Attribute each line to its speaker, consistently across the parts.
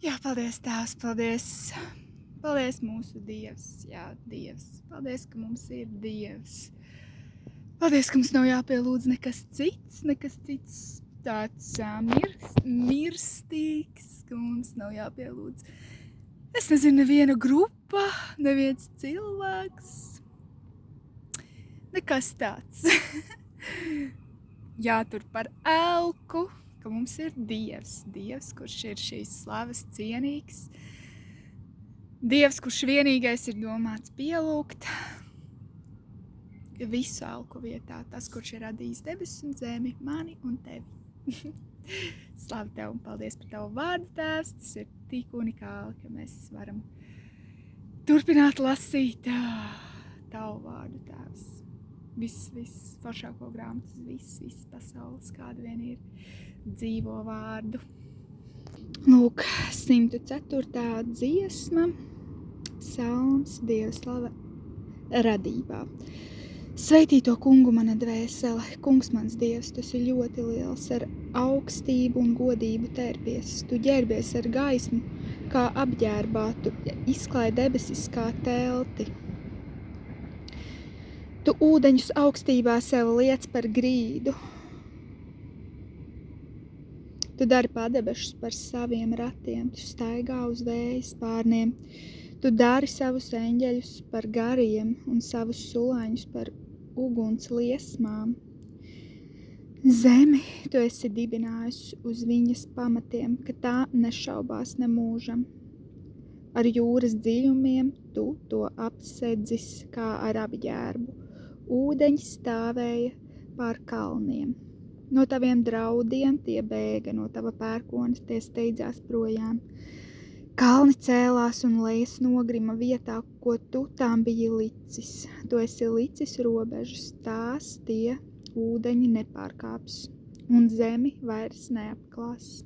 Speaker 1: Jā, paldies, Tēvs, paldies. Paldies, mūsu Dievs. Jā, Dievs. Paldies, ka mums ir Dievs. Paldies, ka mums nav jāpielūdz nekas cits tāds mirstīgs, ka mums nav jāpielūdz. Es nezinu, neviena grupa, neviens cilvēks. Nekas tāds. Jātur par elku, ka mums ir Dievs. Dievs, kurš ir šīs slavas cienīgs. Dievs, kurš vienīgais ir domāts pielūgt visu elku vietā. Tas, kurš ir radījis debesis un zemi, mani un tevi. Slavu tev un paldies par tavu vārdu, Tēvs. Tas ir tik unikāli, ka mēs varam turpināt lasīt tavu vārdu, Tēvs. Viss foršāko grāmatas, viss pasaules, kāda vien ir, dzīvo vārdu. Lūk, 104. dziesma, psalms, Dieva slava radībā. Sveitīto kungu mana dvēsele, kungs mans Dievs, tu esi ļoti liels, ar augstību un godību tērpies. Tu ģērbies ar gaismu, kā apģērbā, tu izklāj debesis kā telti. Tu ūdeņus augstībā sev liec par grīdu. Tu dari padebešus par saviem ratiem, tu staigā uz vēja spārniem. Tu dari savus eņģeļus par gariem un savus sulāņus par uguns liesmām. Zemi tu esi dibinājusi uz viņas pamatiem, ka tā nešaubās nemūžam. Ar jūras dziļumiem tu to apsedzis kā ar apģērbu. Ūdeņi stāvēja pār kalniem. No taviem draudiem tie bēga, no tava pērkona tie steidzās projām. Kalni cēlās un lejas nogrima vietā, ko tu tām biji licis. Tu esi licis robežas, tās tie ūdeņi nepārkāps, un zemi vairs neapklās.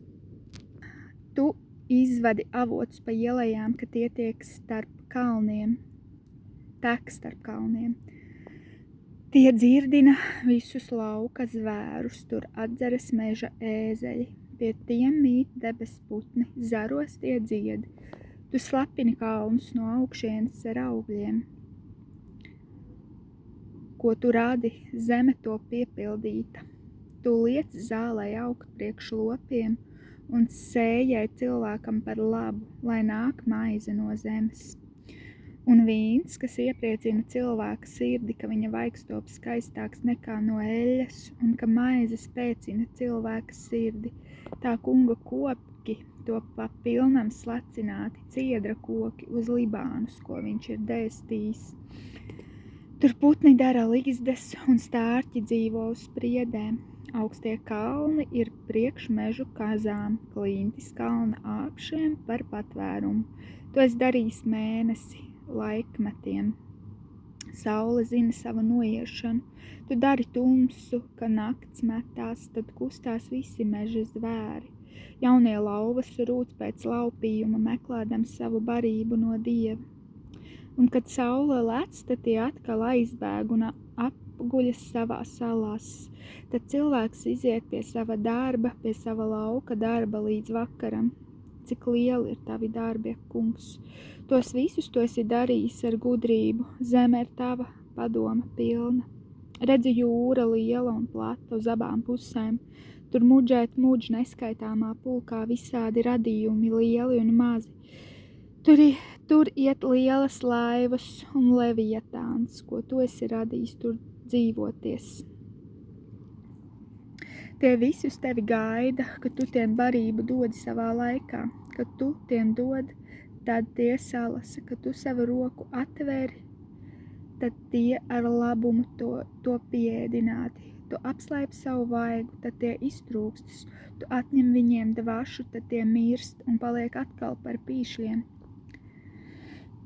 Speaker 1: Tu izvadi avotus pa ielējām, ka tie tiek starp kalniem, tek starp kalniem. Tie dzirdina visus lauka zvērus, tur atdzeras meža ēzeļi. Pie tiem mīt debes putni, zaros tie dzied. Tu slapini kalnus no augšienes ar augļiem. Ko tu radi, zeme to piepildīta. Tu liec zālei augt priekš lopiem un sējai cilvēkam par labu, lai nāk maize no zemes. Un vīns, kas iepriecina cilvēka sirdi, ka viņa vaigs top skaistāks nekā no eļļas, un ka maize spēcina cilvēka sirdi. Tā kunga koki top pa pilnam slacināti, ciedra koki uz Libānus, ko viņš ir dēstījis. Tur putni dara ligzdes un stārķi dzīvo uz spriedēm. Augstie kalni ir priekš mežu kazām, klintis kalna āpšiem par patvērumu. Tu esi darījis mēnesi laikmetiem. Saule zina savu noiešanu. Tu dari tumsu, ka nakts metās, tad kustās visi meža zvēri. Jaunie lauvas rūc pēc laupījuma, meklēdam savu barību no Dieva. Un kad saule lec, tad tie atkal aizbēg un apguļas savā salās. Tad cilvēks iziet pie sava darba, pie sava lauka darba līdz vakaram. Cik lieli ir tavi darbi, kungs! Tos visus tu esi darījis ar gudrību, zeme ir tava padoma pilna. Redzi jūra liela un plata uz abām pusēm, tur muģēt muģ neskaitāmā pulkā visādi radījumi lieli un mazi. Tur iet lielas laivas un leviatāns, ko tu esi radījis tur dzīvoties. Tie visi uz tevi gaida, ka tu tiem barību dodi savā laikā, kad tu tiem dod, tad tie salasa, ka tu savu roku atveri, tad tie ar labumu to pieēdināti. Tu apslēp savu vaigu, tad tie iztrūkstas. Tu atņem viņiem dvašu, tad tie mirst un paliek atkal par pīšļiem.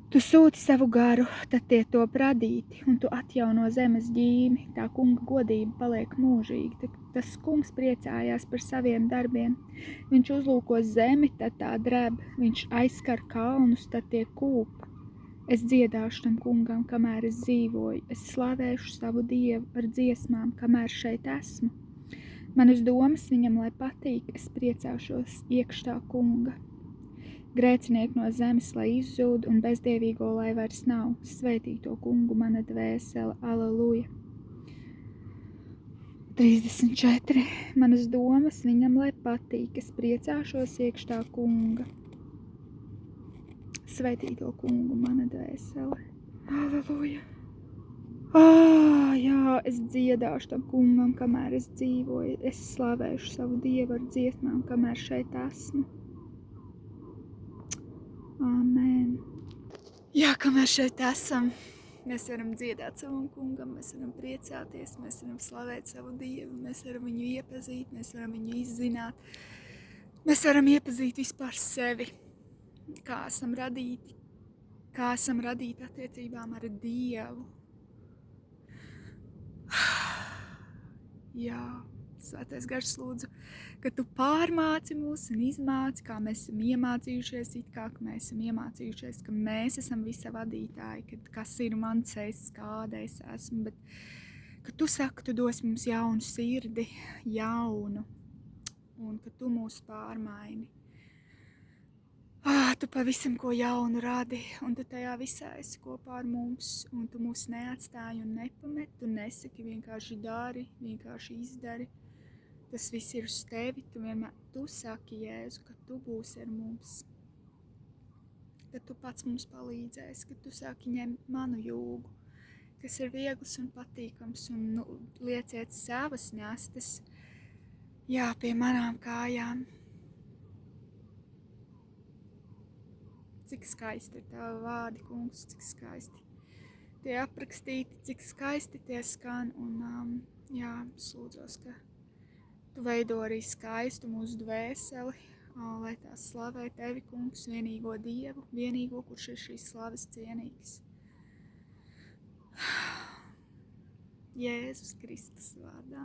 Speaker 1: Tu sūti savu garu, tad tie top radīti, un tu atjauno zemes ģīmi. Tā kunga godība paliek mūžīgi. Tas kungs priecājās par saviem darbiem. Viņš uzlūko zemi, tad tā dreb. Viņš aizskar kalnus, tad tie kūp. Es dziedāšu tam kungam, kamēr es dzīvoju. Es slavēšu savu Dievu ar dziesmām, kamēr šeit esmu. Manas domas viņam, lai patīk, es priecāšos iekš tā kunga. grēcinieku no zemes, lai izzūd, un bezdievīgo, lai vairs nav. Svētī to kungu mana dvēsele, aleluja. 34. Manas domas viņam, lai patīk, es priecāšos iekšā kunga. Svētī to kungu mana dvēsele, aleluja. Jā, es dziedāšu tam kungam, kamēr es dzīvoju. Es slavēšu savu Dievu ar dziesmām, kamēr šeit esmu. Āmen. Jā, kamēr šeit esam, mēs varam dziedāt savam kungam, mēs varam priecāties, mēs varam slavēt savu Dievu, mēs varam viņu iepazīt, mēs varam viņu izzināt. Mēs varam iepazīt vispār sevi, kā esam radīti attiecībām ar Dievu. Jā, Svētais Gars lūdzu, ka tu pārmāci mūs un izmāci, kā mēs esam iemācījušies, ka mēs esam visa vadītāji, kad kas ir mans es, kāda es esmu, bet, ka tu saki, tu dos mums jaunu sirdi, jaunu, un ka tu mūs pārmaini. Tu pavisam ko jaunu radi, un tu tajā visā esi kopā ar mums, un tu mūs neatstāji un nepamet, tu nesaki, vienkārši dari, vienkārši izdari. Tas viss ir uz tevi, tu saki, Jēzu, ka tu būsi ar mums, ka tu pats mums palīdzēsi, ka tu saki, ņem manu jūgu, kas ir viegls un patīkams, un lieciet savas nastas, jā, pie manām kājām. Cik skaisti ir tavi vārdi, kungs, cik skaisti tie aprakstīti, cik skaisti tie skan, un jā, es lūdzos, ka tu veido arī skaistu mūsu dvēseli, lai tā slavē tevi, kungs, vienīgo Dievu, vienīgo, kurš ir šīs slavas cienīgs. Jēzus Kristus vārdā.